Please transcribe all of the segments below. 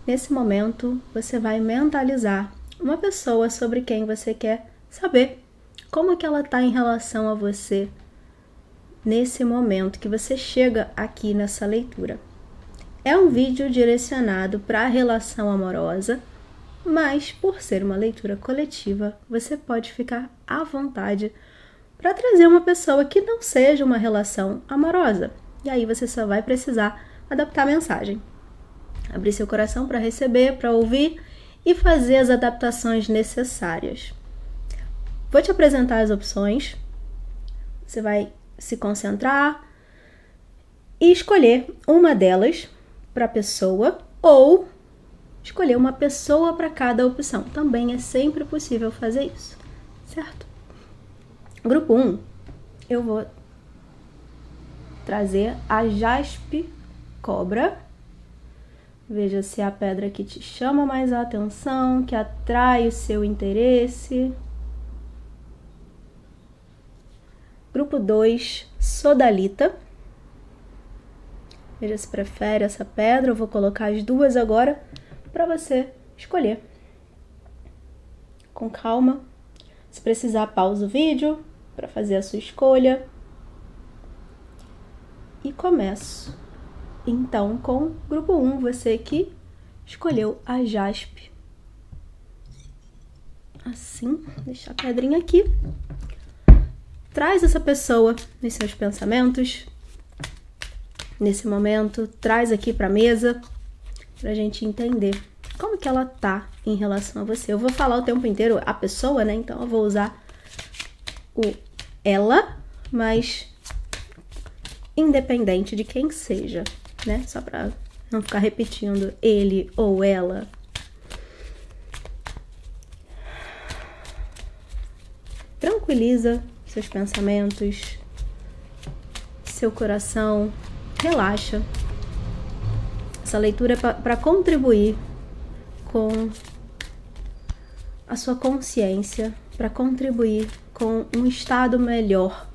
nesse momento, você vai mentalizar uma pessoa sobre quem você quer saber como que ela está em relação a você nesse momento que você chega aqui nessa leitura. É um vídeo direcionado para a relação amorosa, mas por ser uma leitura coletiva, você pode ficar à vontade para trazer uma pessoa que não seja uma relação amorosa. E aí você só vai precisar adaptar a mensagem. Abrir seu coração para receber, para ouvir e fazer as adaptações necessárias. Vou te apresentar as opções. Você vai se concentrar e escolher uma delas para a pessoa ou escolher uma pessoa para cada opção. Também é sempre possível fazer isso, certo? Grupo 1, eu vou trazer a jaspe cobra. Veja se é a pedra que te chama mais a atenção, que atrai o seu interesse. Grupo 2, sodalita. Veja se prefere essa pedra. Eu vou colocar as duas agora para você escolher. Com calma. Se precisar, pausa o vídeo para fazer a sua escolha. E começo. Então, com o grupo 1, você que escolheu a jaspe. Assim, deixar a pedrinha aqui. Traz essa pessoa nos seus pensamentos. Nesse momento, traz aqui para a mesa pra gente entender como que ela tá em relação a você. Eu vou falar o tempo inteiro a pessoa, né? Então eu vou usar o ela, mas independente de quem seja, né? Só pra não ficar repetindo ele ou ela. Tranquiliza seus pensamentos, seu coração, relaxa. Essa leitura é para contribuir com a sua consciência, para contribuir com um estado melhor,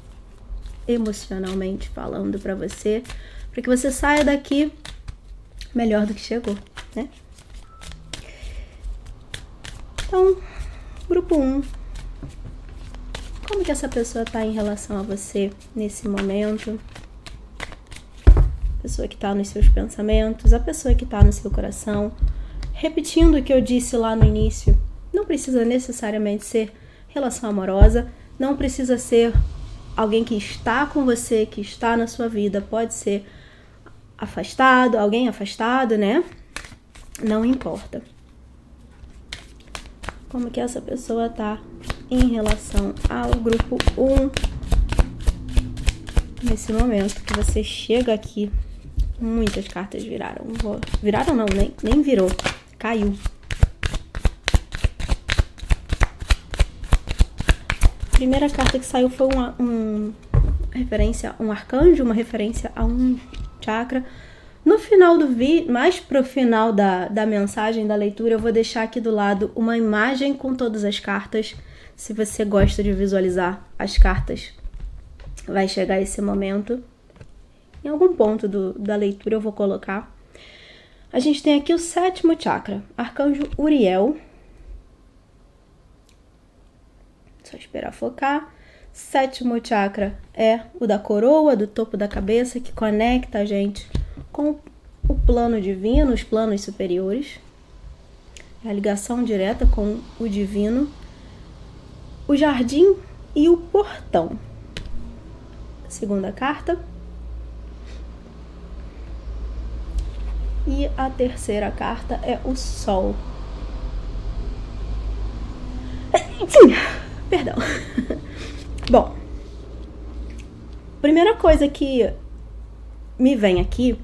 emocionalmente falando para você, para que você saia daqui melhor do que chegou, né? Então, grupo 1, como que essa pessoa está em relação a você nesse momento? A pessoa que está nos seus pensamentos, a pessoa que está no seu coração. Repetindo o que eu disse lá no início, não precisa necessariamente ser relação amorosa, não precisa ser alguém que está com você, que está na sua vida, pode ser afastado, alguém afastado, né? Não importa. Como que essa pessoa está em relação ao grupo 1 nesse momento que você chega aqui. Muitas cartas viraram. Viraram não, nem virou. Caiu. A primeira carta que saiu foi referência a um arcanjo, uma referência a um chakra. No final do vídeo, mais pro final da mensagem, da leitura, eu vou deixar aqui do lado uma imagem com todas as cartas. Se você gosta de visualizar as cartas, vai chegar esse momento. Em algum ponto da leitura eu vou colocar. A gente tem aqui o 7º chakra, Arcanjo Uriel. Só esperar focar. 7º chakra é o da coroa, do topo da cabeça, que conecta a gente com o plano divino, os planos superiores. É a ligação direta com o divino. O jardim e o portão. Segunda carta. E a terceira carta é o Sol. Perdão. Bom, primeira coisa que me vem aqui,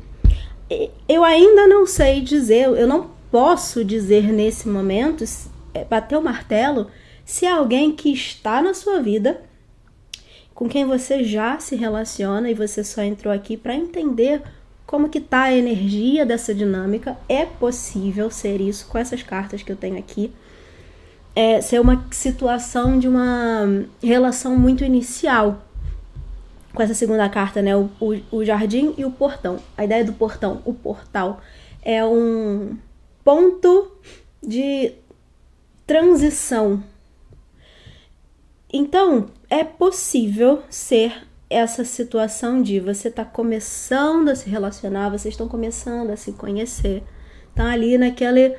eu ainda não sei dizer, eu não posso dizer nesse momento, bater o martelo, se é alguém que está na sua vida, com quem você já se relaciona e você só entrou aqui para entender como que tá a energia dessa dinâmica. É possível ser isso com essas cartas que eu tenho aqui. Ser uma situação de uma relação muito inicial. Com essa segunda carta, né? O jardim e o portão. A ideia do portão, o portal, é um ponto de transição. Então, é possível ser essa situação de você tá começando a se relacionar, vocês estão começando a se conhecer, estão ali naquele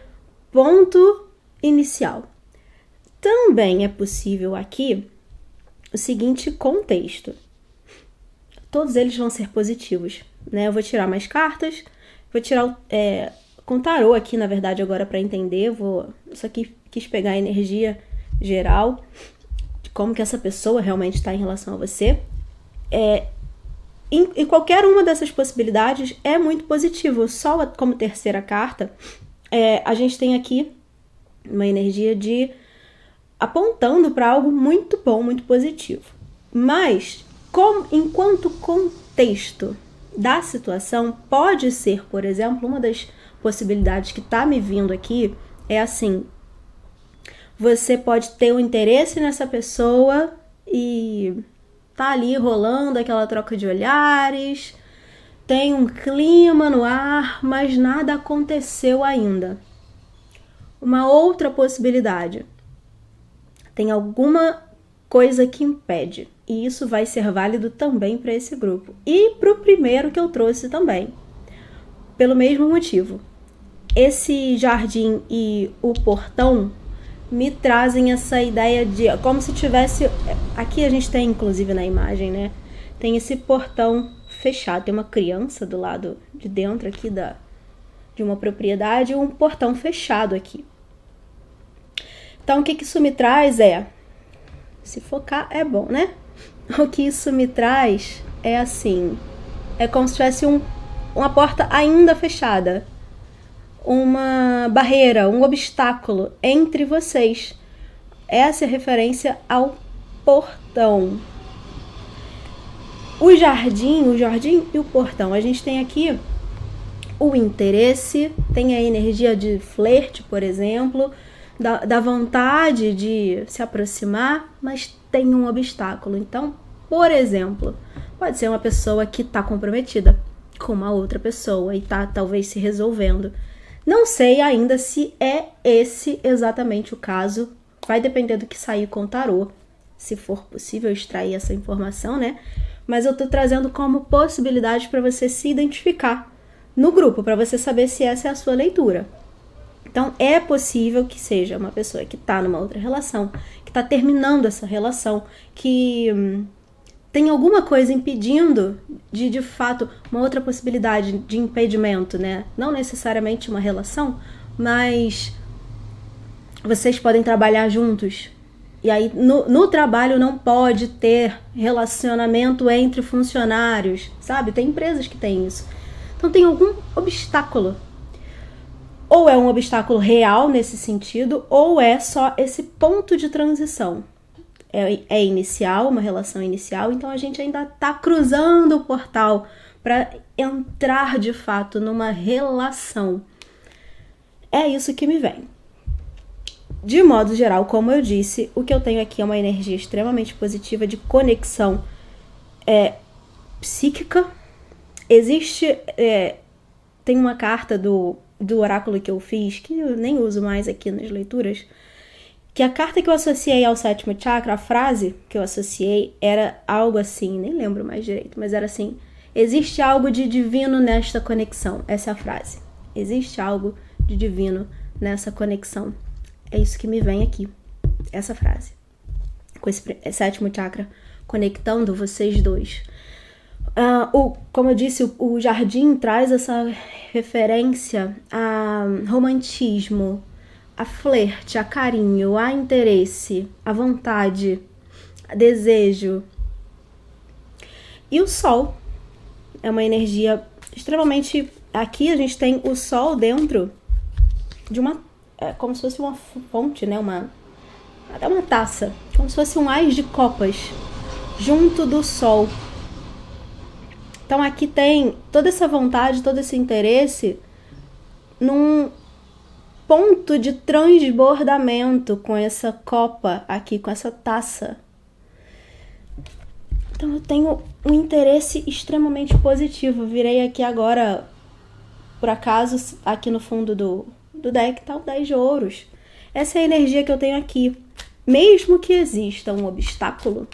ponto inicial. Também é possível aqui o seguinte contexto. Todos eles vão ser positivos, né? Eu vou tirar mais cartas, vou tirar com tarô aqui, na verdade, agora para entender. Só que quis pegar a energia geral de como que essa pessoa realmente está em relação a você. Em qualquer uma dessas possibilidades é muito positivo. O Sol, como terceira carta, a gente tem aqui uma energia de apontando para algo muito bom, muito positivo. Mas, enquanto contexto da situação, pode ser, por exemplo, uma das possibilidades que está me vindo aqui é assim: você pode ter um interesse nessa pessoa e tá ali rolando aquela troca de olhares, tem um clima no ar, mas nada aconteceu ainda. Uma outra possibilidade: tem alguma coisa que impede, e isso vai ser válido também para esse grupo. E para o primeiro que eu trouxe também, pelo mesmo motivo. Esse jardim e o portão me trazem essa ideia de como se tivesse... Aqui a gente tem, inclusive na imagem, né? Tem esse portão fechado, tem uma criança do lado de dentro aqui de uma propriedade e um portão fechado aqui. Então, o que isso me traz se focar é bom, né? O que isso me traz é assim, é como se tivesse uma porta ainda fechada, uma barreira, um obstáculo entre vocês. Essa é a referência ao portão. O jardim e o portão. A gente tem aqui o interesse, tem a energia de flerte, por exemplo, da vontade de se aproximar, mas tem um obstáculo. Então, por exemplo, pode ser uma pessoa que está comprometida com uma outra pessoa e está talvez se resolvendo. Não sei ainda se é esse exatamente o caso, vai depender do que sair com o tarô, se for possível extrair essa informação, né? Mas eu estou trazendo como possibilidade para você se identificar no grupo, para você saber se essa é a sua leitura. Então, é possível que seja uma pessoa que está numa outra relação, que está terminando essa relação, que tem alguma coisa impedindo de fato, uma outra possibilidade de impedimento, né? Não necessariamente uma relação, mas vocês podem trabalhar juntos. E aí, no trabalho não pode ter relacionamento entre funcionários, sabe? Tem empresas que têm isso. Então, tem algum obstáculo. Ou é um obstáculo real nesse sentido, ou é só esse ponto de transição. É inicial, uma relação inicial, então a gente ainda está cruzando o portal para entrar de fato numa relação. É isso que me vem. De modo geral, como eu disse, o que eu tenho aqui é uma energia extremamente positiva de conexão psíquica. Existe... tem uma carta do oráculo que eu fiz, que eu nem uso mais aqui nas leituras, que a carta que eu associei ao 7º chakra, a frase que eu associei era algo assim, nem lembro mais direito, mas era assim: existe algo de divino nesta conexão. Essa é a frase. Existe algo de divino nessa conexão. É isso que me vem aqui, essa frase. Com esse 7º chakra conectando vocês dois. Como eu disse, o jardim traz essa referência a romantismo, a flerte, a carinho, a interesse, a vontade, a desejo. E o sol é uma energia extremamente... Aqui a gente tem o sol dentro de uma... como se fosse uma fonte, né? Até uma taça. Como se fosse um ás de copas junto do sol. Então aqui tem toda essa vontade, todo esse interesse num ponto de transbordamento com essa copa aqui, com essa taça. Então eu tenho um interesse extremamente positivo. Virei aqui agora, por acaso, aqui no fundo do deck tá o 10 de ouros. Essa é a energia que eu tenho aqui. Mesmo que exista um obstáculo,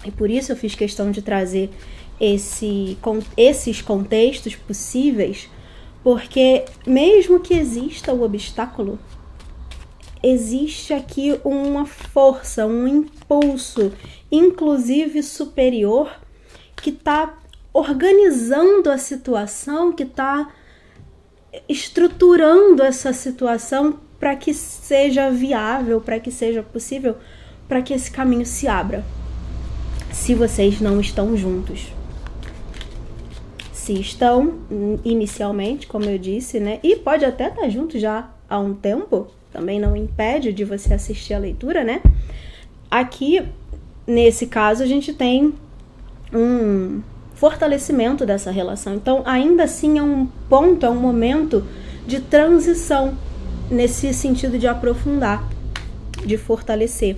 e por isso eu fiz questão de trazer esses contextos possíveis, porque mesmo que exista o obstáculo, existe aqui uma força, um impulso, inclusive superior, que está organizando a situação, que está estruturando essa situação para que seja viável, para que seja possível, para que esse caminho se abra. Se vocês não estão juntos. Se estão, inicialmente, como eu disse, né? E pode até estar junto já há um tempo, também não impede de você assistir a leitura, né? Aqui, nesse caso, a gente tem um fortalecimento dessa relação. Então, ainda assim, é um ponto, é um momento de transição, nesse sentido de aprofundar, de fortalecer.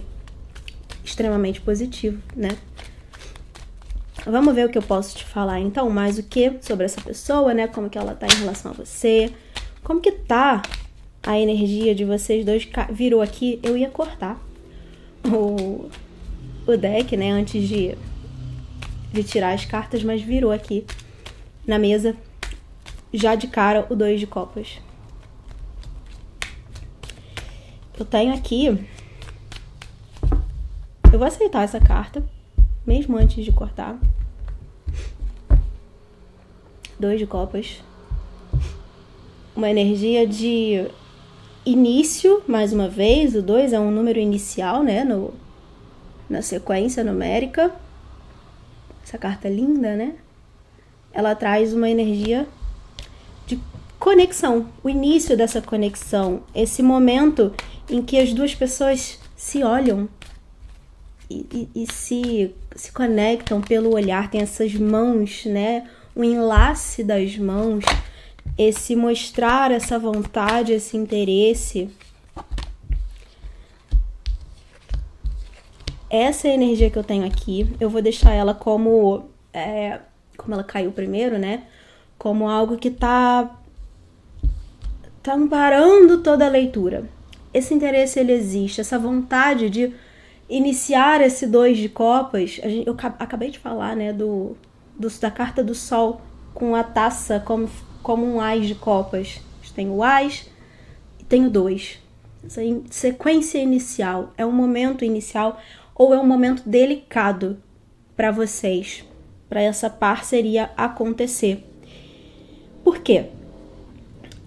Extremamente positivo, né? Vamos ver o que eu posso te falar, então, mais o que sobre essa pessoa, né? Como que ela tá em relação a você, como que tá a energia de vocês dois. Virou aqui, eu ia cortar o deck, né? Antes de tirar as cartas, mas virou aqui na mesa, já de cara, o 2 de copas. Eu tenho aqui... Eu vou aceitar essa carta, mesmo antes de cortar. 2 de copas. Uma energia de início, mais uma vez. O 2 é um número inicial, né? Na sequência numérica. Essa carta é linda, né? Ela traz uma energia de conexão. O início dessa conexão. Esse momento em que as duas pessoas se olham e se conectam pelo olhar. Tem essas mãos, né? O enlace das mãos, esse mostrar essa vontade, esse interesse. Essa é a energia que eu tenho aqui. Eu vou deixar ela como ela caiu primeiro, né? Como algo que tá amparando toda a leitura. Esse interesse, ele existe. Essa vontade de iniciar esse 2 de copas. Eu acabei de falar, né? Da carta do sol com a taça como um ás de copas. Tem o ás e tem o 2. Essa sequência inicial é um momento inicial ou é um momento delicado para vocês, para essa parceria acontecer. Por quê?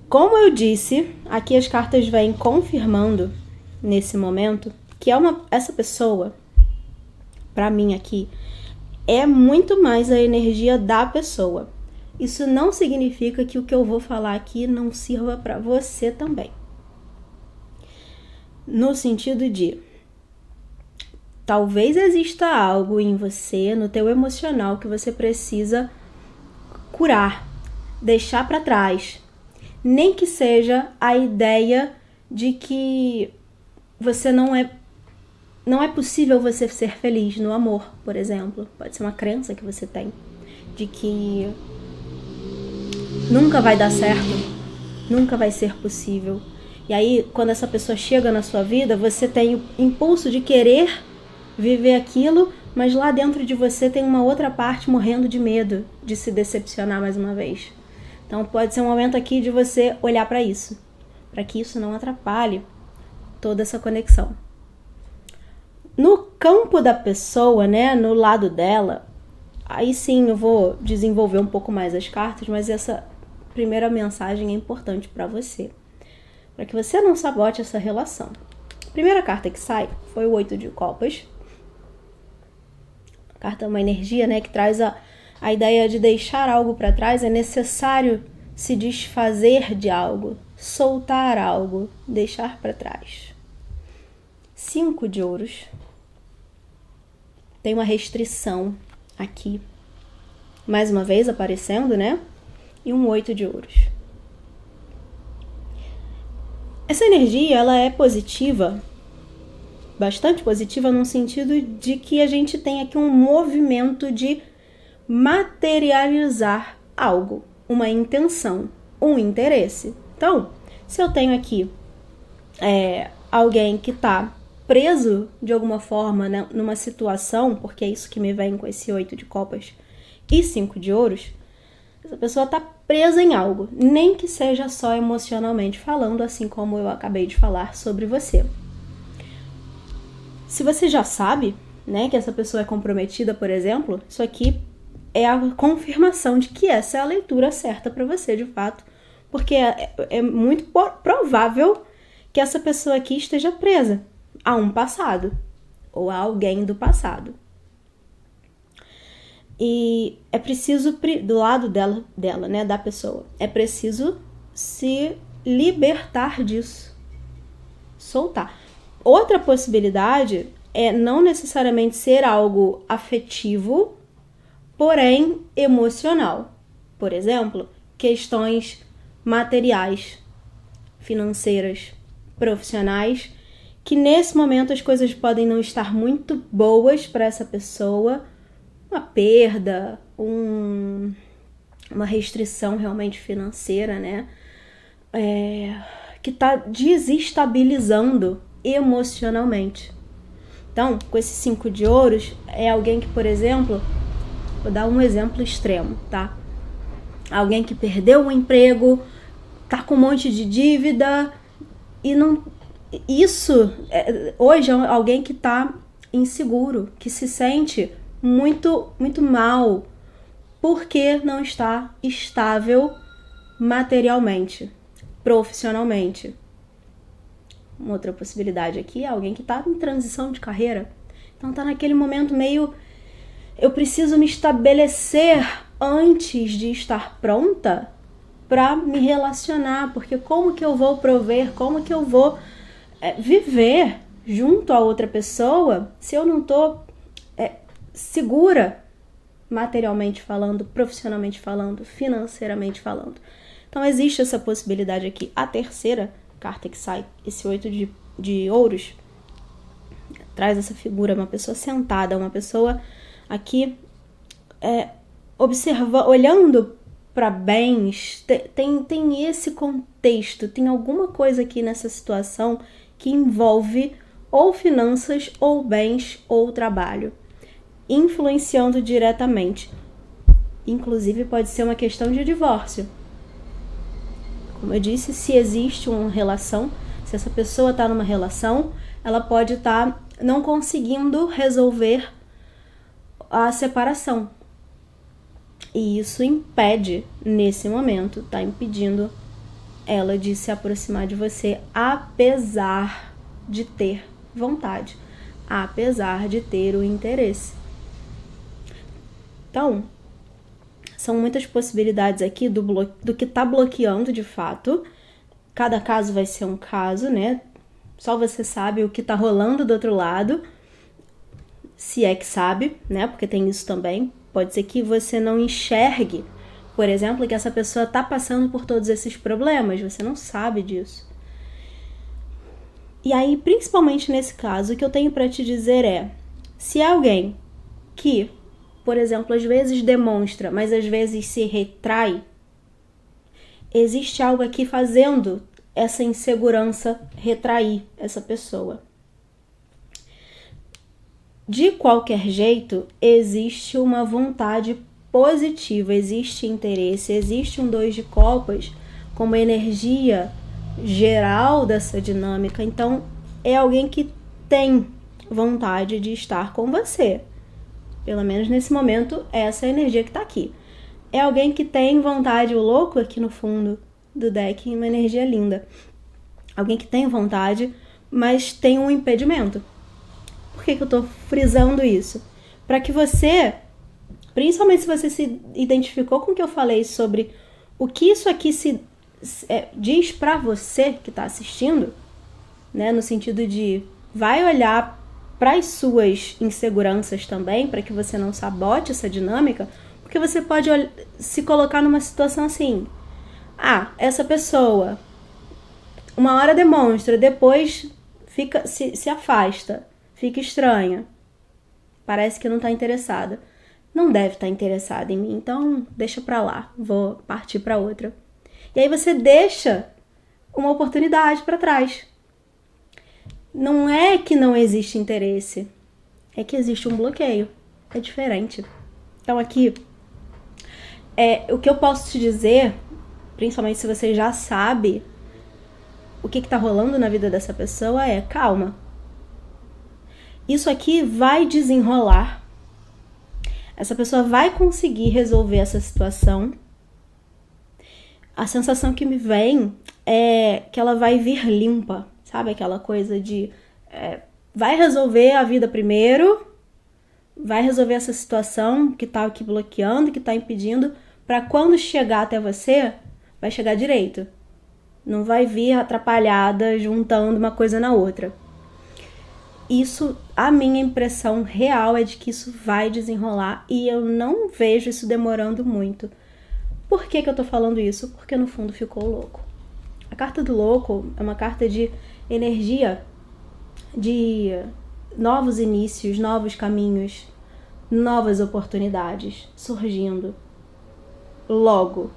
Como eu disse, aqui as cartas vêm confirmando nesse momento que essa pessoa, para mim aqui, é muito mais a energia da pessoa. Isso não significa que o que eu vou falar aqui não sirva para você também. No sentido de, talvez exista algo em você, no teu emocional, que você precisa curar, deixar para trás. Nem que seja a ideia de que você não é possível você ser feliz no amor, por exemplo. Pode ser uma crença que você tem de que nunca vai dar certo, nunca vai ser possível. E aí, quando essa pessoa chega na sua vida, você tem o impulso de querer viver aquilo, mas lá dentro de você tem uma outra parte morrendo de medo de se decepcionar mais uma vez. Então pode ser um momento aqui de você olhar para isso, para que isso não atrapalhe toda essa conexão. No campo da pessoa, né, no lado dela, aí sim eu vou desenvolver um pouco mais as cartas, mas essa primeira mensagem é importante para você, para que você não sabote essa relação. A primeira carta que sai foi o 8 de copas. A carta é uma energia, né, que traz a ideia de deixar algo para trás. É necessário se desfazer de algo, soltar algo, deixar para trás. 5 de ouros. Tem uma restrição aqui, mais uma vez aparecendo, né? E um 8 de ouros. Essa energia, ela é positiva, bastante positiva, no sentido de que a gente tem aqui um movimento de materializar algo, uma intenção, um interesse. Então, Se eu tenho aqui alguém que está preso de alguma forma, né, numa situação, porque é isso que me vem com esse 8 de copas e 5 de ouros, essa pessoa está presa em algo, nem que seja só emocionalmente falando, assim como eu acabei de falar sobre você. Se você já sabe, né, que essa pessoa é comprometida, por exemplo, isso aqui é a confirmação de que essa é a leitura certa para você, de fato, porque é muito provável que essa pessoa aqui esteja presa a um passado ou a alguém do passado. E é preciso, do lado dela, né, da pessoa, é preciso se libertar disso, soltar. Outra possibilidade é não necessariamente ser algo afetivo, porém emocional. Por exemplo, questões materiais, financeiras, profissionais, que nesse momento as coisas podem não estar muito boas para essa pessoa, uma perda, uma restrição realmente financeira, né? Que está desestabilizando emocionalmente. Então, com esse 5 de ouros, é alguém que, por exemplo, vou dar um exemplo extremo, tá? Alguém que perdeu o emprego, tá com um monte de dívida e não... Hoje é alguém que tá inseguro, que se sente muito, muito mal, porque não está estável materialmente, profissionalmente. Uma outra possibilidade aqui é alguém que está em transição de carreira. Então está naquele momento meio... Eu preciso me estabelecer antes de estar pronta para me relacionar. Porque como que eu vou prover, como que eu vou viver junto a outra pessoa se eu não estou segura materialmente falando, profissionalmente falando, financeiramente falando. Então existe essa possibilidade aqui. A terceira carta que sai, esse 8 de ouros, traz essa figura, uma pessoa sentada, uma pessoa aqui olhando para bens, tem esse contexto, tem alguma coisa aqui nessa situação que envolve ou finanças, ou bens, ou trabalho, influenciando diretamente. Inclusive pode ser uma questão de divórcio. Como eu disse, se existe uma relação, se essa pessoa está numa relação, ela pode estar não conseguindo resolver a separação. E isso impede, nesse momento, está impedindo ela de se aproximar de você, apesar de ter vontade, apesar de ter o interesse. Então, são muitas possibilidades aqui do que está bloqueando de fato. Cada caso vai ser um caso, né? Só você sabe o que está rolando do outro lado, se é que sabe, né? Porque tem isso também. Pode ser que você não enxergue, por exemplo, que essa pessoa está passando por todos esses problemas. Você não sabe disso. E aí, principalmente nesse caso, o que eu tenho para te dizer é: se é alguém que, por exemplo, às vezes demonstra, mas às vezes se retrai, existe algo aqui fazendo essa insegurança retrair essa pessoa. De qualquer jeito, existe uma vontade positiva, existe interesse, existe um 2 de copas como energia geral dessa dinâmica. Então, é alguém que tem vontade de estar com você. Pelo menos nesse momento, essa é a energia que está aqui. É alguém que tem vontade, o louco aqui no fundo do deck, uma energia linda. Alguém que tem vontade, mas tem um impedimento. Por que eu estou frisando isso? Para que você, principalmente se você se identificou com o que eu falei sobre o que isso aqui diz para você que está assistindo, né, no sentido de vai olhar para as suas inseguranças também, para que você não sabote essa dinâmica, porque você pode se colocar numa situação assim: essa pessoa uma hora demonstra, depois se afasta, fica estranha, parece que não está interessada. Não deve estar interessada em mim, então deixa pra lá, vou partir para outra. E aí você deixa uma oportunidade para trás. Não é que não existe interesse, é que existe um bloqueio. É diferente. Então aqui, o que eu posso te dizer, principalmente se você já sabe o que tá rolando na vida dessa pessoa, é calma. Isso aqui vai desenrolar. Essa pessoa vai conseguir resolver essa situação. A sensação que me vem é que ela vai vir limpa, sabe? Aquela coisa de vai resolver a vida primeiro, vai resolver essa situação que tá aqui bloqueando, que tá impedindo, para quando chegar até você, vai chegar direito. Não vai vir atrapalhada, juntando uma coisa na outra. Isso, a minha impressão real é de que isso vai desenrolar e eu não vejo isso demorando muito. Por que eu tô falando isso? Porque no fundo ficou o louco. A carta do louco é uma carta de energia, de novos inícios, novos caminhos, novas oportunidades surgindo. Logo.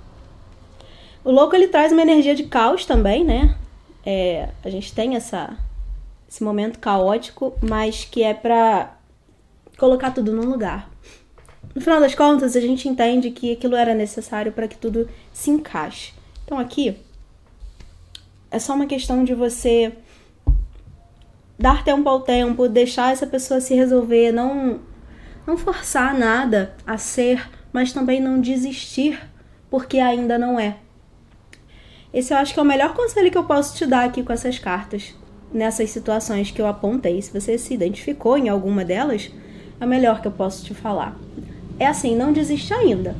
O louco, ele traz uma energia de caos também, né? A gente tem esse momento caótico, mas que é pra colocar tudo num lugar. No final das contas, a gente entende que aquilo era necessário para que tudo se encaixe. Então aqui, é só uma questão de você dar tempo ao tempo, deixar essa pessoa se resolver, não forçar nada a ser, mas também não desistir, porque ainda não é. Esse eu acho que é o melhor conselho que eu posso te dar aqui com essas cartas, nessas situações que eu apontei. Se você se identificou em alguma delas, é o melhor que eu posso te falar. É assim, não desiste ainda.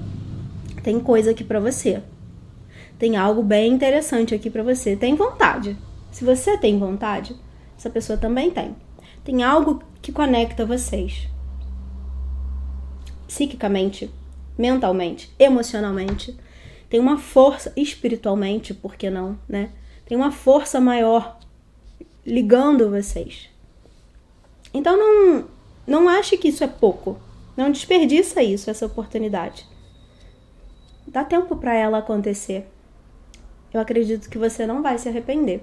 Tem coisa aqui pra você. Tem algo bem interessante aqui pra você. Tem vontade. Se você tem vontade, essa pessoa também tem. Tem algo que conecta vocês. Psiquicamente, mentalmente, emocionalmente. Tem uma força, espiritualmente, por que não, né? Tem uma força maior ligando vocês. Então não ache que isso é pouco. Não desperdiça isso, essa oportunidade. Dá tempo para ela acontecer. Eu acredito que você não vai se arrepender.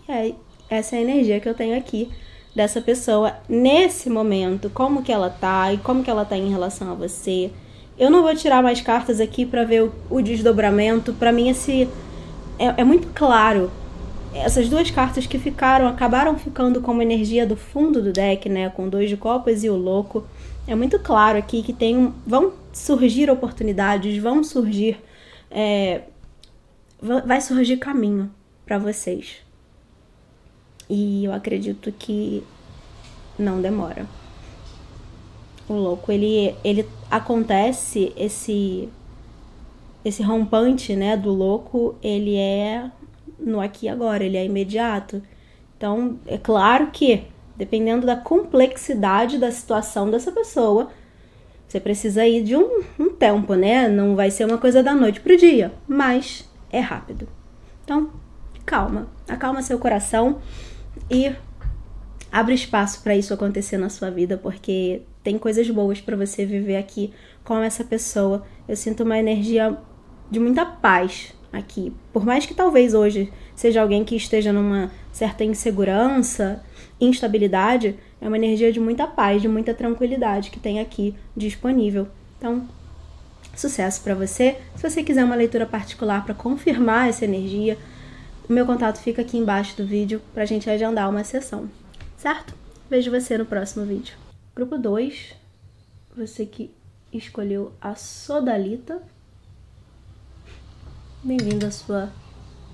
E aí, essa é a energia que eu tenho aqui dessa pessoa nesse momento. Como que ela tá e como que ela tá em relação a você. Eu não vou tirar mais cartas aqui para ver o desdobramento. Para mim, é muito claro. Essas duas cartas que acabaram ficando como energia do fundo do deck, né? Com 2 de copas e o louco. É muito claro aqui que vão surgir oportunidades, vão surgir... vai surgir caminho para vocês. E eu acredito que não demora. O louco, ele acontece, esse rompante, né, do louco, ele é no aqui e agora, ele é imediato. Então, é claro que, dependendo da complexidade da situação dessa pessoa, você precisa ir de um tempo, né? Não vai ser uma coisa da noite pro dia, mas é rápido. Então, calma. Acalma seu coração e abre espaço para isso acontecer na sua vida, porque tem coisas boas para você viver aqui com essa pessoa. Eu sinto uma energia de muita paz aqui. Por mais que talvez hoje seja alguém que esteja numa certa insegurança, instabilidade, é uma energia de muita paz, de muita tranquilidade que tem aqui disponível. Então, sucesso para você. Se você quiser uma leitura particular para confirmar essa energia, o meu contato fica aqui embaixo do vídeo pra gente agendar uma sessão, certo? Vejo você no próximo vídeo. Grupo 2, você que escolheu a Sodalita, bem-vindo à sua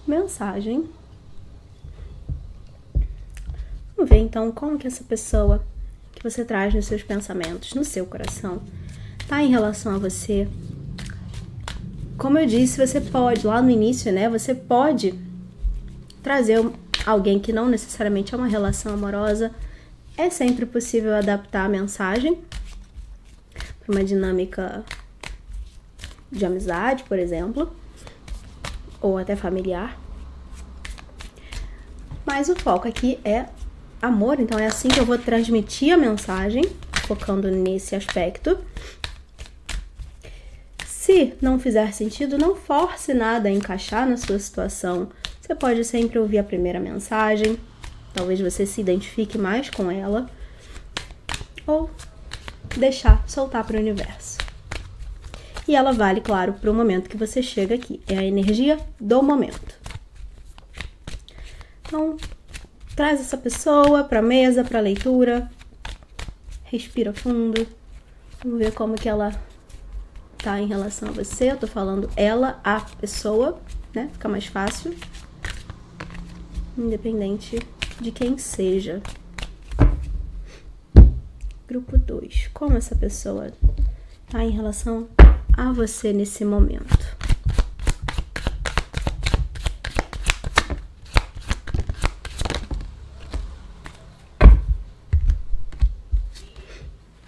mensagem. Vamos ver então como que essa pessoa que você traz nos seus pensamentos, no seu coração, tá em relação a você. Como eu disse, você pode, lá no início, né, você pode trazer alguém que não necessariamente é uma relação amorosa. É sempre possível adaptar a mensagem para uma dinâmica de amizade, por exemplo, ou até familiar. Mas o foco aqui é amor, então é assim que eu vou transmitir a mensagem, focando nesse aspecto. Se não fizer sentido, não force nada a encaixar na sua situação. Você pode sempre ouvir a primeira mensagem, talvez você se identifique mais com ela, ou deixar soltar para o universo. E ela vale, claro, para o momento que você chega aqui. É a energia do momento. Então, traz essa pessoa para a mesa, para a leitura. Respira fundo. Vamos ver como que ela tá em relação a você. Eu tô falando ela, a pessoa, né? Fica mais fácil. Independente de quem seja. Grupo 2. Como essa pessoa tá em relação a você nesse momento?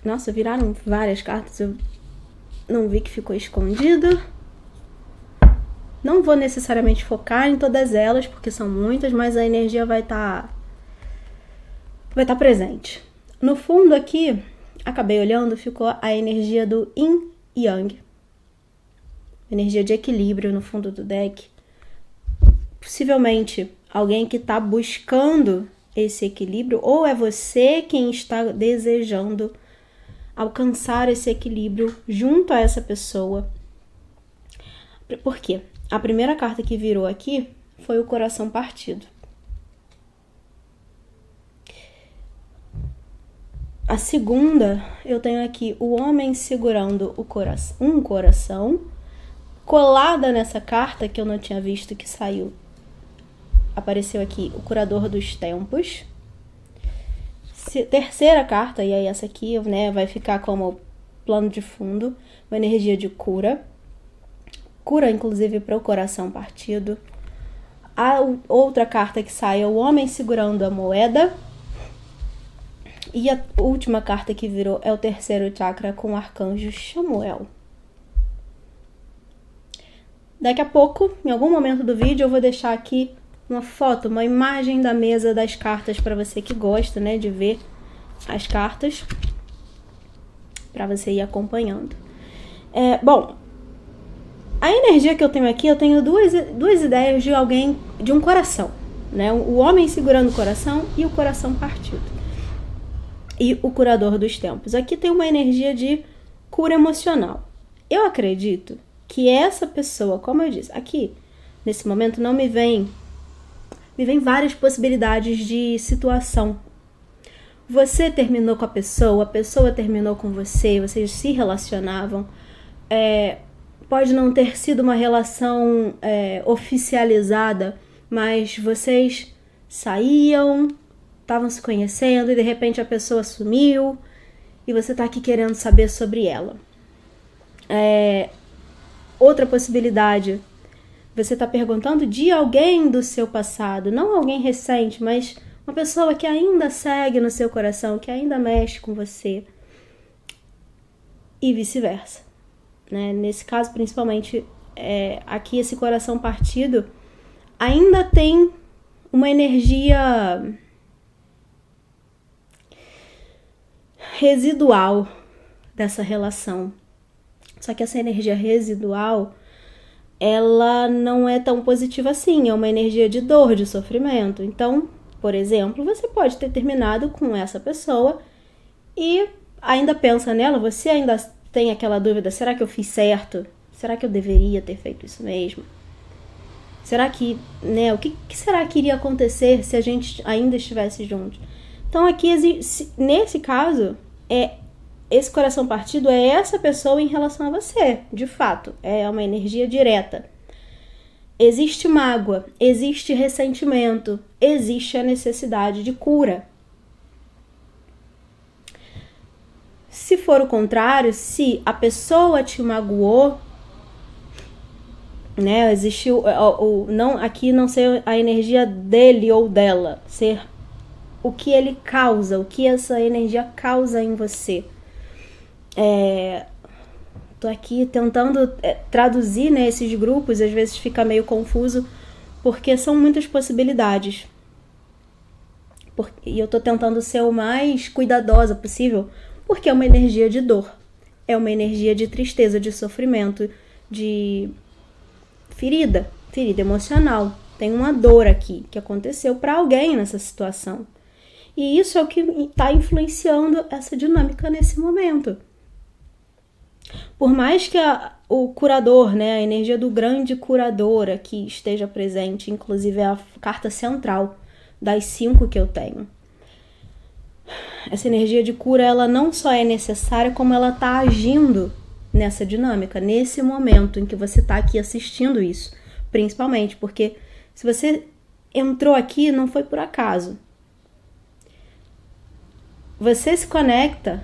Nossa, viraram várias cartas. Eu não vi que ficou escondida. Não vou necessariamente focar em todas elas, porque são muitas, mas a energia vai estar presente. No fundo aqui, acabei olhando, ficou a energia do Yin Yang. Energia de equilíbrio no fundo do deck. Possivelmente alguém que está buscando esse equilíbrio, ou é você quem está desejando alcançar esse equilíbrio junto a essa pessoa. Por quê? A primeira carta que virou aqui foi o coração partido. A segunda, eu tenho aqui o homem segurando um coração. Colada nessa carta, que eu não tinha visto que saiu, apareceu aqui o curador dos tempos. Terceira carta, e aí essa aqui, né, vai ficar como plano de fundo, uma energia de cura. Cura, inclusive, para o coração partido. A outra carta que sai é o homem segurando a moeda. E a última carta que virou é o terceiro chakra com o arcanjo Chamuel. Daqui a pouco, em algum momento do vídeo, eu vou deixar aqui uma foto, uma imagem da mesa das cartas para você que gosta, né, de ver as cartas, para você ir acompanhando. Bom, a energia que eu tenho aqui, eu tenho duas ideias de alguém, de um coração, né, o homem segurando o coração e o coração partido. E o curador dos tempos. Aqui tem uma energia de cura emocional. Eu acredito que essa pessoa, como eu disse, aqui, nesse momento, não me vem várias possibilidades de situação. Você terminou com a pessoa terminou com você, vocês se relacionavam. Pode não ter sido uma relação oficializada, mas vocês saíam, estavam se conhecendo e de repente a pessoa sumiu e você está aqui querendo saber sobre ela. Outra possibilidade, você está perguntando de alguém do seu passado, não alguém recente, mas uma pessoa que ainda segue no seu coração, que ainda mexe com você e vice-versa, né? Nesse caso, principalmente, aqui esse coração partido ainda tem uma energia residual dessa relação. Só que essa energia residual, ela não é tão positiva assim, é uma energia de dor, de sofrimento. Então, por exemplo, você pode ter terminado com essa pessoa e ainda pensa nela, você ainda tem aquela dúvida, será que eu fiz certo? Será que eu deveria ter feito isso mesmo? Será que, né, o que será que iria acontecer se a gente ainda estivesse juntos? Então aqui, nesse caso, esse coração partido é essa pessoa em relação a você, de fato, é uma energia direta. Existe mágoa, existe ressentimento, existe a necessidade de cura. Se for o contrário, se a pessoa te magoou, né, existiu, não, aqui não ser a energia dele ou dela, ser o que ele causa, o que essa energia causa em você. Tô aqui tentando traduzir, né, esses grupos, às vezes fica meio confuso, porque são muitas possibilidades. E eu tô tentando ser o mais cuidadosa possível, porque é uma energia de dor, é uma energia de tristeza, de sofrimento, de ferida emocional. Tem uma dor aqui que aconteceu para alguém nessa situação. E isso é o que está influenciando essa dinâmica nesse momento. Por mais que o curador, né, a energia do grande curador aqui esteja presente, inclusive é a carta central das 5 que eu tenho. Essa energia de cura, ela não só é necessária, como ela está agindo nessa dinâmica, nesse momento em que você está aqui assistindo isso. Principalmente porque se você entrou aqui, não foi por acaso. Você se conecta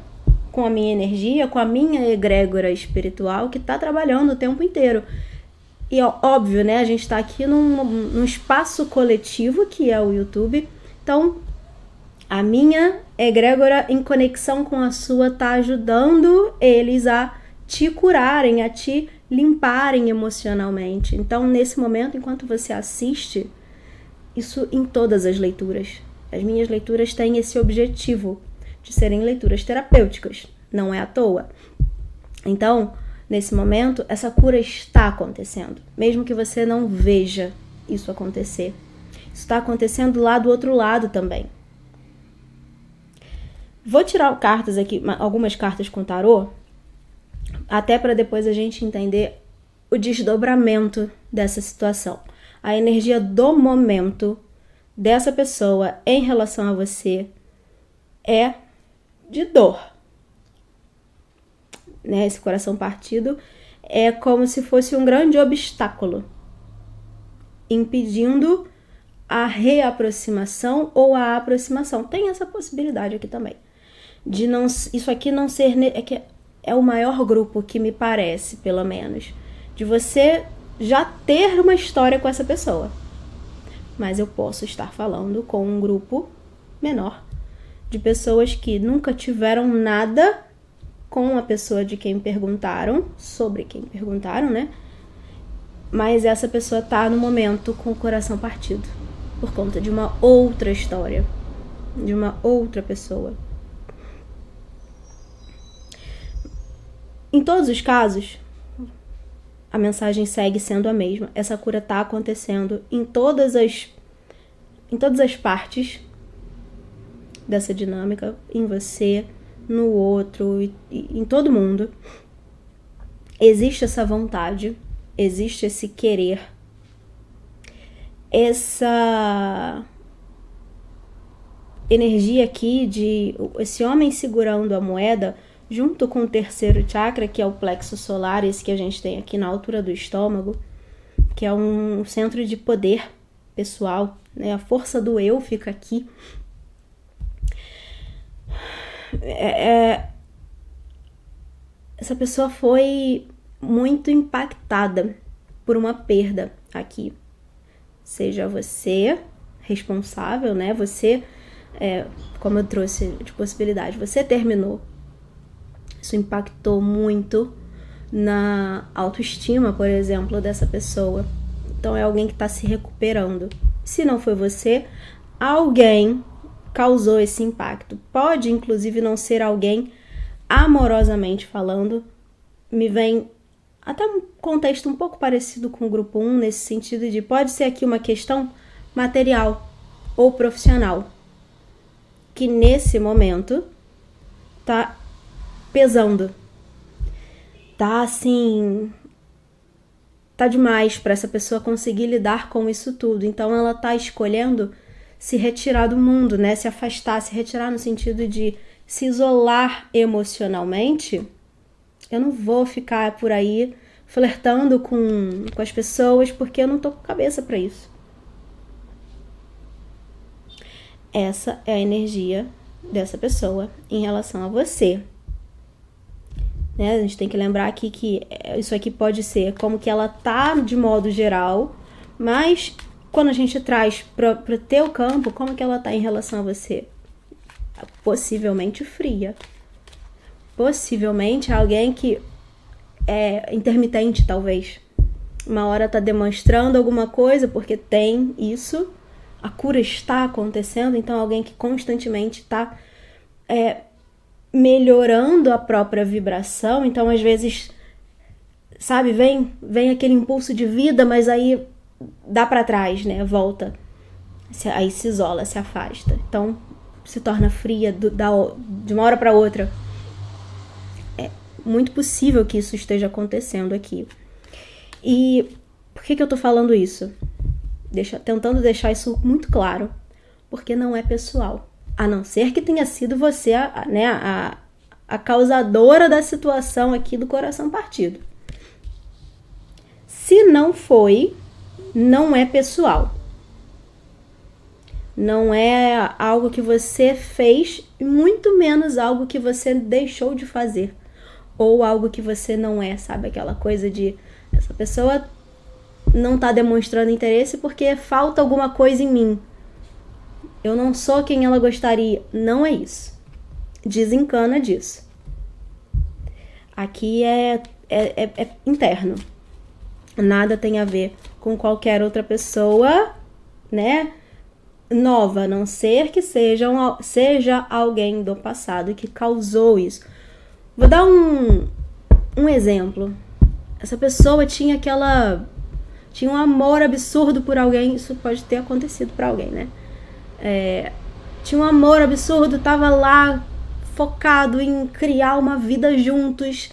com a minha energia, com a minha egrégora espiritual que está trabalhando o tempo inteiro. E óbvio, né? A gente está aqui num espaço coletivo que é o YouTube. Então, a minha egrégora em conexão com a sua está ajudando eles a te curarem, a te limparem emocionalmente. Então, nesse momento, enquanto você assiste, isso em todas as leituras. As minhas leituras têm esse objetivo de serem leituras terapêuticas. Não é à toa. Então, nesse momento, essa cura está acontecendo. Mesmo que você não veja isso acontecer. Isso está acontecendo lá do outro lado também. Vou tirar cartas aqui, algumas cartas com tarô, até para depois a gente entender o desdobramento dessa situação. A energia do momento dessa pessoa em relação a você é de dor. Né? Esse coração partido é como se fosse um grande obstáculo, impedindo a reaproximação ou a aproximação. Tem essa possibilidade aqui também. De não, isso aqui não ser... É o maior grupo que me parece, pelo menos. De você já ter uma história com essa pessoa. Mas eu posso estar falando com um grupo menor. De pessoas que nunca tiveram nada com a pessoa de quem perguntaram. Sobre quem perguntaram, né? Mas essa pessoa tá no momento com o coração partido. Por conta de uma outra história. De uma outra pessoa. Em todos os casos, a mensagem segue sendo a mesma. Essa cura está acontecendo em todas as partes dessa dinâmica, em você, no outro, e em todo mundo. Existe essa vontade, existe esse querer, essa energia aqui de esse homem segurando a moeda junto com o terceiro chakra, que é o plexo solar, esse que a gente tem aqui na altura do estômago, que é um centro de poder pessoal, né? A força do eu fica aqui. Essa pessoa foi muito impactada por uma perda aqui. Seja você responsável, né? Você, como eu trouxe de possibilidade, você terminou. Isso impactou muito na autoestima, por exemplo, dessa pessoa. Então é alguém que está se recuperando. Se não foi você, alguém causou esse impacto. Pode, inclusive, não ser alguém amorosamente falando. Me vem até um contexto um pouco parecido com o grupo 1, nesse sentido de pode ser aqui uma questão material ou profissional, que nesse momento tá pesando. Tá assim, tá demais para essa pessoa conseguir lidar com isso tudo. Então ela tá escolhendo se retirar do mundo, né? Se afastar, se retirar no sentido de se isolar emocionalmente. Eu não vou ficar por aí flertando com as pessoas porque eu não tô com cabeça para isso. Essa é a energia dessa pessoa em relação a você. Né? A gente tem que lembrar aqui que isso aqui pode ser como que ela tá de modo geral, mas quando a gente traz para o teu campo, como que ela tá em relação a você? Possivelmente fria. Possivelmente alguém que é intermitente, talvez. Uma hora tá demonstrando alguma coisa porque tem isso, a cura está acontecendo, então alguém que constantemente tá melhorando a própria vibração. Então às vezes sabe, vem aquele impulso de vida, mas aí dá pra trás, né? Volta, aí se isola, se afasta. Então, se torna fria de uma hora pra outra. É muito possível que isso esteja acontecendo aqui. E por que eu tô falando isso? Tentando deixar isso muito claro. Porque não é pessoal. A não ser que tenha sido você a causadora da situação aqui do coração partido. Se não foi, não é pessoal. Não é algo que você fez, e muito menos algo que você deixou de fazer. Ou algo que você não é, sabe? Aquela coisa de essa pessoa não tá demonstrando interesse porque falta alguma coisa em mim. Eu não sou quem ela gostaria. Não é isso. Desencana disso. Aqui é interno. Nada tem a ver com qualquer outra pessoa, né? Nova, a não ser que seja alguém do passado que causou isso. Vou dar um exemplo. Essa pessoa tinha um amor absurdo por alguém. Isso pode ter acontecido para alguém, né? Tinha um amor absurdo, tava lá focado em criar uma vida juntos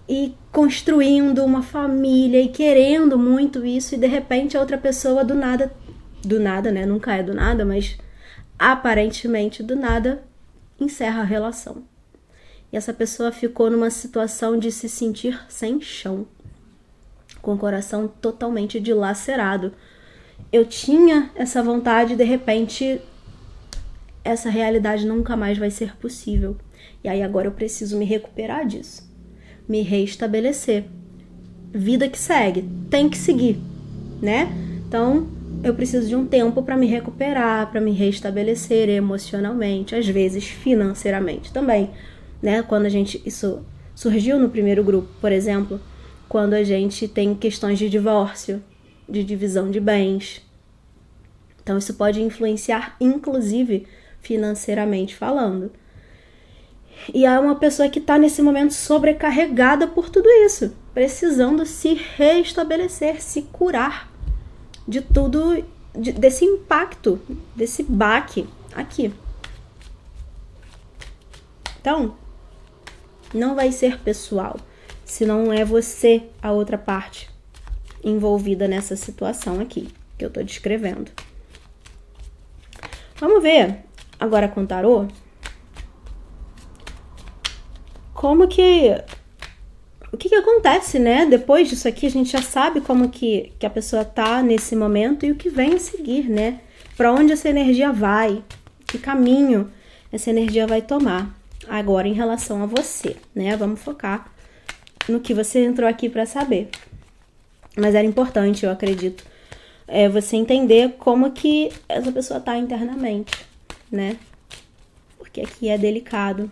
e construindo uma família e querendo muito isso, e de repente a outra pessoa do nada, né? Nunca é do nada, mas aparentemente do nada encerra a relação. E essa pessoa ficou numa situação de se sentir sem chão, com o coração totalmente dilacerado. Eu tinha essa vontade, de repente, essa realidade nunca mais vai ser possível. E aí agora eu preciso me recuperar disso. Me reestabelecer. Vida que segue, tem que seguir, né? Então, eu preciso de um tempo para me recuperar, para me reestabelecer emocionalmente, às vezes financeiramente também, né? Quando isso surgiu no primeiro grupo, por exemplo, quando a gente tem questões de divórcio, de divisão de bens. Então isso pode influenciar, inclusive, financeiramente falando. E há uma pessoa que está nesse momento sobrecarregada por tudo isso, precisando se reestabelecer, se curar de tudo, desse impacto, desse baque aqui. Então, não vai ser pessoal, se não é você a outra parte envolvida nessa situação aqui, que eu tô descrevendo. Vamos ver agora com o tarô o que acontece, né? Depois disso aqui a gente já sabe como que a pessoa tá nesse momento e o que vem a seguir, né? Para onde essa energia vai, que caminho essa energia vai tomar. Agora em relação a você, né? Vamos focar no que você entrou aqui para saber. Mas era importante, eu acredito, você entender como que essa pessoa tá internamente, né? Porque aqui é delicado.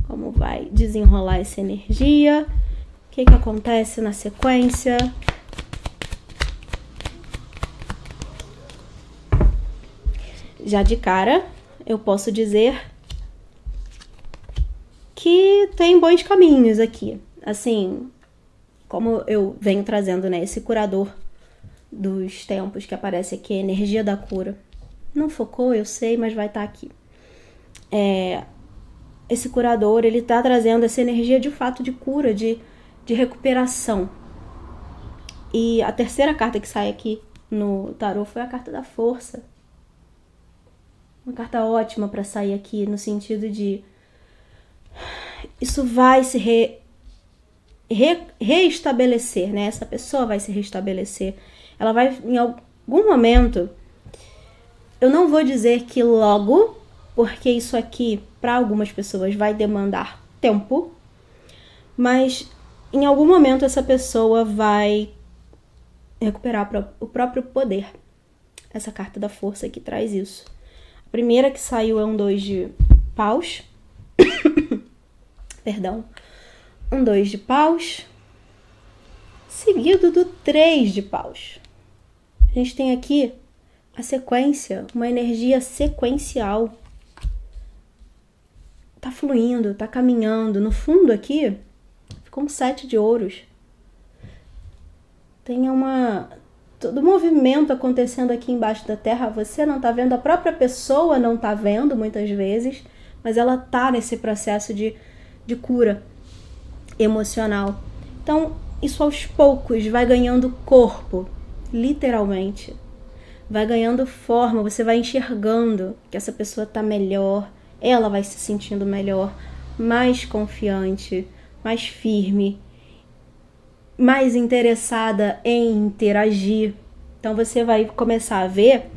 Como vai desenrolar essa energia? O que acontece na sequência? Já de cara, eu posso dizer que tem bons caminhos aqui. Assim, como eu venho trazendo, né, esse curador dos tempos que aparece aqui, a energia da cura. Não focou, eu sei, mas vai estar aqui. Esse curador, ele tá trazendo essa energia de fato de cura, de recuperação. E a terceira carta que sai aqui no tarô foi a carta da força. Uma carta ótima para sair aqui, no sentido de isso vai se reestabelecer, né? Essa pessoa vai se restabelecer. Ela vai, em algum momento, eu não vou dizer que logo, porque isso aqui, para algumas pessoas, vai demandar tempo, mas em algum momento essa pessoa vai recuperar o próprio poder. Essa carta da força aqui traz isso. A primeira que saiu é um 2 de paus. Perdão. Um 2 de paus. Seguido do 3 de paus. A gente tem aqui a sequência, uma energia sequencial. tá fluindo, tá caminhando. No fundo aqui, ficou um 7 de ouros. Tem todo movimento acontecendo aqui embaixo da terra. Você não tá vendo, a própria pessoa não tá vendo muitas vezes, mas ela tá nesse processo de cura emocional. Então, isso aos poucos vai ganhando corpo, literalmente. Vai ganhando forma, você vai enxergando que essa pessoa tá melhor, ela vai se sentindo melhor, mais confiante, mais firme, mais interessada em interagir. Então você vai começar a ver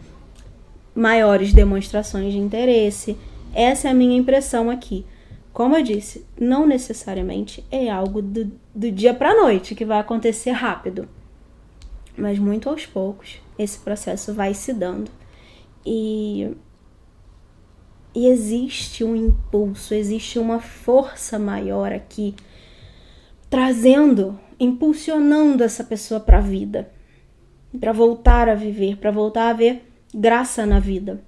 maiores demonstrações de interesse. Essa é a minha impressão aqui. Como eu disse, não necessariamente é algo do dia para a noite que vai acontecer rápido, mas muito aos poucos esse processo vai se dando. E existe um impulso, existe uma força maior aqui, impulsionando essa pessoa para a vida, para voltar a viver, para voltar a ver graça na vida.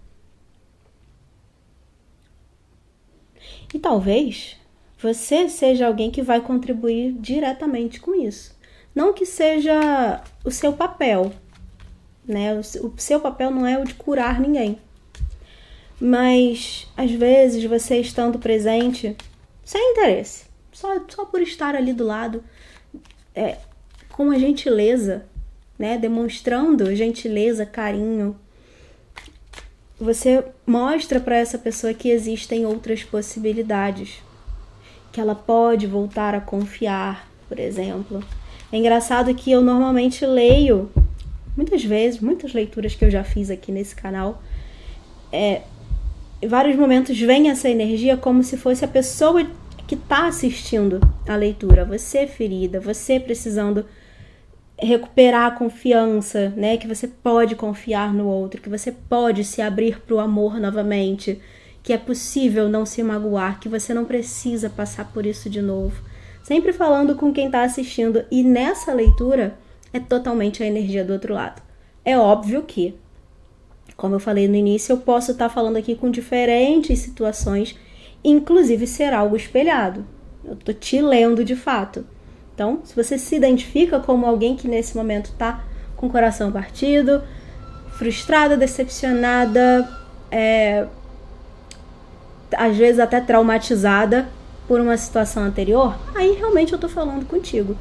E talvez você seja alguém que vai contribuir diretamente com isso. Não que seja o seu papel, né? O seu papel não é o de curar ninguém. Mas, às vezes, você estando presente, sem interesse, só por estar ali do lado, com uma gentileza, né? Demonstrando gentileza, carinho, você mostra para essa pessoa que existem outras possibilidades, que ela pode voltar a confiar, por exemplo. É engraçado que eu normalmente leio, muitas vezes, muitas leituras que eu já fiz aqui nesse canal, em vários momentos vem essa energia como se fosse a pessoa que está assistindo a leitura, você ferida, você precisando recuperar a confiança, né? Que você pode confiar no outro, que você pode se abrir para o amor novamente, que é possível não se magoar, que você não precisa passar por isso de novo. Sempre falando com quem está assistindo, e nessa leitura é totalmente a energia do outro lado. É óbvio que, como eu falei no início, eu posso estar falando aqui com diferentes situações, inclusive ser algo espelhado. Eu tô te lendo de fato. Então, se você se identifica como alguém que nesse momento tá com o coração partido, frustrada, decepcionada, às vezes até traumatizada por uma situação anterior, aí realmente eu tô falando contigo.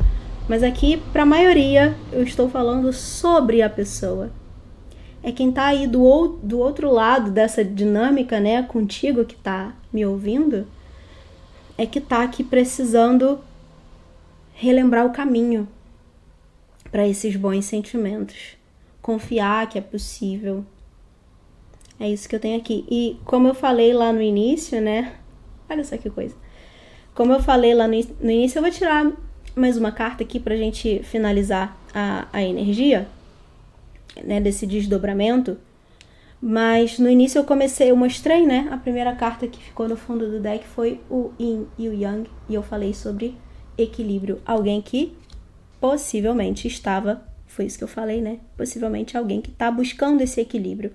Mas aqui, pra maioria, eu estou falando sobre a pessoa. É quem tá aí do outro lado dessa dinâmica, né, contigo que tá me ouvindo, é que tá aqui precisando relembrar o caminho para esses bons sentimentos. Confiar que é possível. É isso que eu tenho aqui. E como eu falei lá no início, né? Olha só que coisa. Como eu falei lá no início, eu vou tirar mais uma carta aqui pra gente finalizar a energia, né, desse desdobramento. Mas no início eu mostrei, né? A primeira carta que ficou no fundo do deck foi o Yin e o Yang. E eu falei sobre equilíbrio. Alguém que possivelmente estava, foi isso que eu falei, né? Possivelmente alguém que está buscando esse equilíbrio.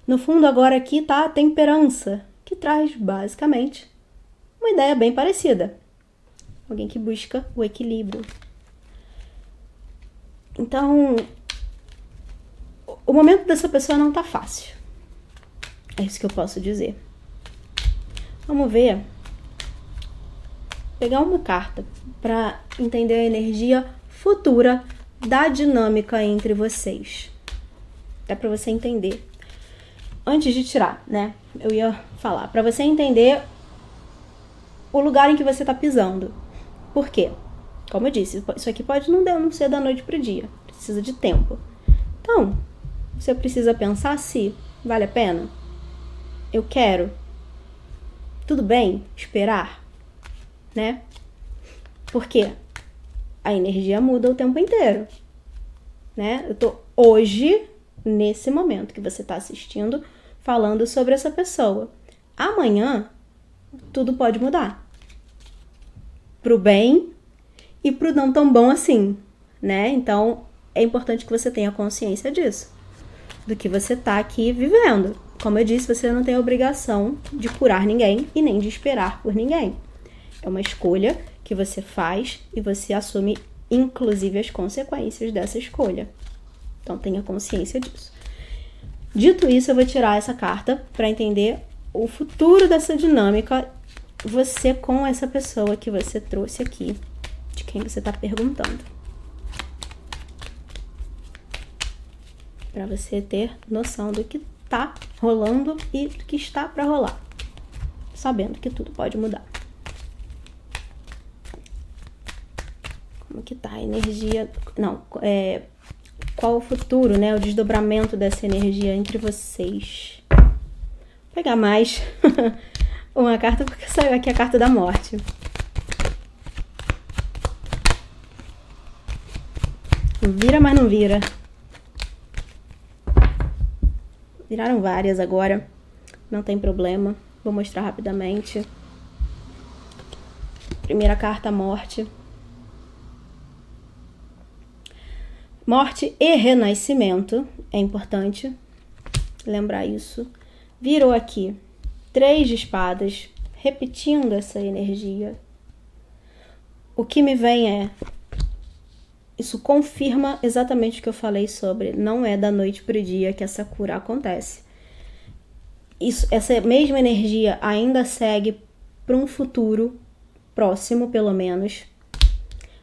No fundo agora aqui tá a temperança, que traz basicamente uma ideia bem parecida. Alguém que busca o equilíbrio. Então, o momento dessa pessoa não tá fácil. É isso que eu posso dizer. Vamos ver. Pegar uma carta para entender a energia futura da dinâmica entre vocês. É para você entender. Antes de tirar, né? Eu ia falar. Para você entender o lugar em que você tá pisando. Por quê? Como eu disse, isso aqui pode não ser da noite pro dia. Precisa de tempo. Então, você precisa pensar se vale a pena. Eu quero. Tudo bem esperar, né? Porque a energia muda o tempo inteiro, né? Eu tô hoje, nesse momento que você tá assistindo, falando sobre essa pessoa. Amanhã, tudo pode mudar. Pro bem e pro não tão bom assim, né? Então, é importante que você tenha consciência disso. Do que você tá aqui vivendo. como eu disse, você não tem a obrigação de curar ninguém e nem de esperar por ninguém. É uma escolha que você faz e você assume, inclusive, as consequências dessa escolha. Então, tenha consciência disso. Dito isso, eu vou tirar essa carta para entender o futuro dessa dinâmica, você com essa pessoa que você trouxe aqui, de quem você está perguntando. Para você ter noção do que tá rolando e do que está para rolar, sabendo que tudo pode mudar. Como que tá a energia? Não, qual o futuro, né? O desdobramento dessa energia entre vocês. Vou pegar mais uma carta, porque saiu aqui a carta da morte. Vira, mas não vira. Viraram várias agora, não tem problema. Vou mostrar rapidamente. Primeira carta, morte. Morte e renascimento, é importante lembrar isso. Virou aqui 3 de espadas, repetindo essa energia. O que me vem isso confirma exatamente o que eu falei sobre. Não é da noite para o dia que essa cura acontece. Essa mesma energia ainda segue para um futuro próximo, pelo menos.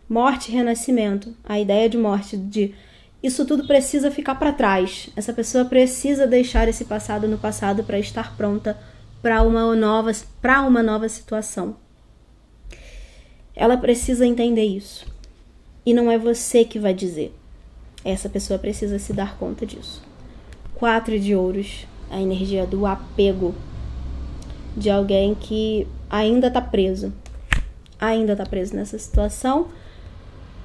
Morte e renascimento. A ideia de morte, de isso tudo precisa ficar para trás. Essa pessoa precisa deixar esse passado no passado para estar pronta para uma nova situação. Ela precisa entender isso. E não é você que vai dizer. Essa pessoa precisa se dar conta disso. 4 de ouros. A energia do apego. De alguém que ainda está preso. Ainda está preso nessa situação.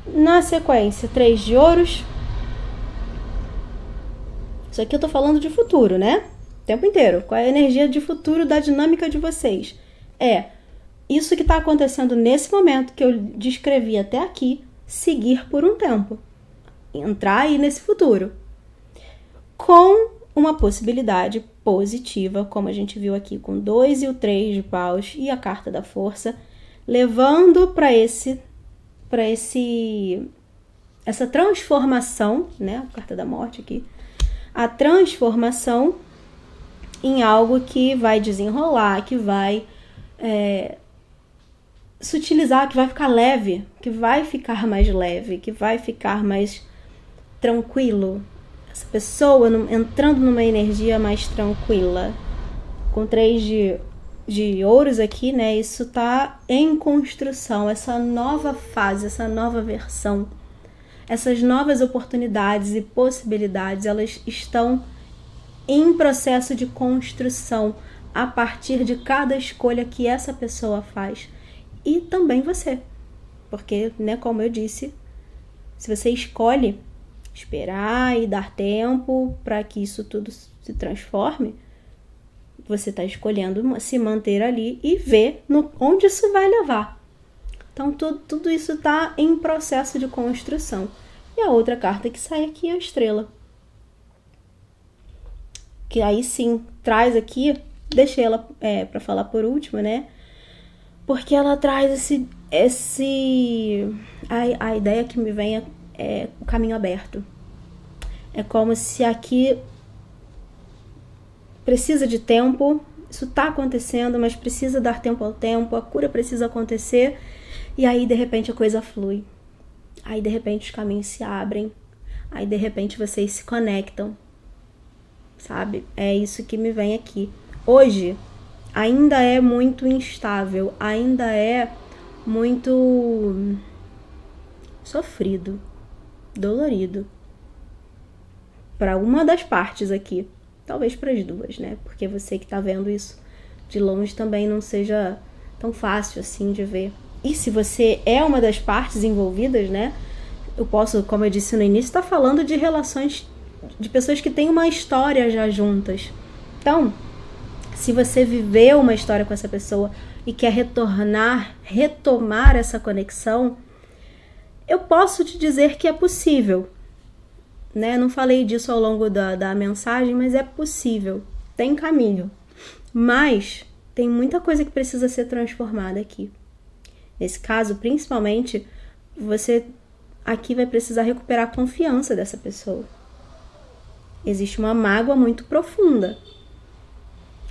Na sequência, 3 de ouros. Isso aqui eu tô falando de futuro, né? O tempo inteiro. Qual é a energia de futuro da dinâmica de vocês? Isso que está acontecendo nesse momento que eu descrevi até aqui, seguir por um tempo. Entrar aí nesse futuro. Com uma possibilidade positiva, como a gente viu aqui, com 2 e o 3 de paus e a carta da força, levando para essa transformação, né? A carta da morte aqui. A transformação em algo que vai desenrolar, que vai sutilizar, que vai ficar leve, que vai ficar mais leve, que vai ficar mais tranquilo. Essa pessoa entrando numa energia mais tranquila. Com 3 de ouros aqui, né? Isso tá em construção, essa nova fase, essa nova versão. Essas novas oportunidades e possibilidades, elas estão em processo de construção a partir de cada escolha que essa pessoa faz. E também você. Porque, né, como eu disse, se você escolhe esperar e dar tempo para que isso tudo se transforme, você está escolhendo se manter ali e ver onde isso vai levar. Então, tudo isso está em processo de construção. E a outra carta que sai aqui é a estrela. Que aí sim, traz aqui, deixei ela para falar por último, né? Porque ela traz a ideia que me vem é o caminho aberto. É como se aqui precisa de tempo, isso está acontecendo, mas precisa dar tempo ao tempo, a cura precisa acontecer, e aí de repente a coisa flui. Aí de repente os caminhos se abrem, aí de repente vocês se conectam, sabe? É isso que me vem aqui. Hoje ainda é muito instável, ainda é muito sofrido, dolorido. Para uma das partes aqui, talvez para as duas, né? Porque você que tá vendo isso de longe também não seja tão fácil assim de ver. E se você é uma das partes envolvidas, né? Eu posso, como eu disse no início, estar falando de relações de pessoas que têm uma história já juntas. Então, se você viveu uma história com essa pessoa e quer retomar essa conexão, eu posso te dizer que é possível, né? Não falei disso ao longo da mensagem, mas é possível. tem caminho, mas tem muita coisa que precisa ser transformada aqui. Nesse caso, principalmente, você aqui vai precisar recuperar a confiança dessa pessoa. Existe uma mágoa muito profunda.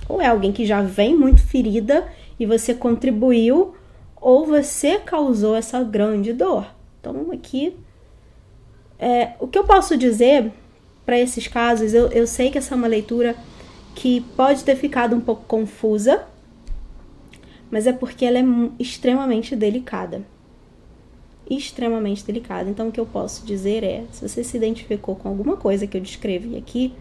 Ou é alguém que já vem muito ferida e você contribuiu, ou você causou essa grande dor. Então, aqui, o que eu posso dizer para esses casos, eu sei que essa é uma leitura que pode ter ficado um pouco confusa, mas é porque ela é extremamente delicada. Extremamente delicada. Então, o que eu posso dizer é, se você se identificou com alguma coisa que eu descrevi aqui,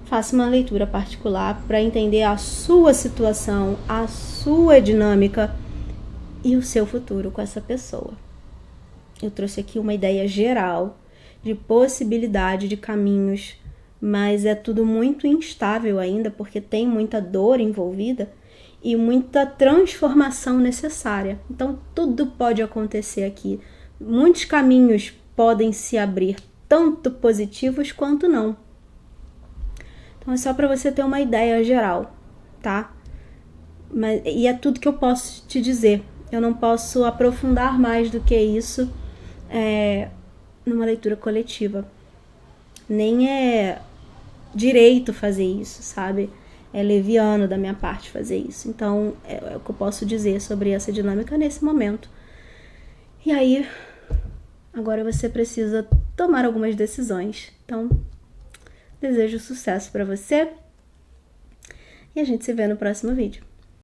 faça uma leitura particular para entender a sua situação, a sua dinâmica e o seu futuro com essa pessoa. Eu trouxe aqui uma ideia geral de possibilidade de caminhos, mas é tudo muito instável ainda, porque tem muita dor envolvida e muita transformação necessária. Então, tudo pode acontecer aqui. Muitos caminhos podem se abrir, tanto positivos quanto não. Então, é só para você ter uma ideia geral, tá? E é tudo que eu posso te dizer. Eu não posso aprofundar mais do que isso numa leitura coletiva. Nem é direito fazer isso, sabe? É leviano da minha parte fazer isso. Então, é o que eu posso dizer sobre essa dinâmica nesse momento. E aí, agora você precisa tomar algumas decisões. Então, desejo sucesso para você. E a gente se vê no próximo vídeo.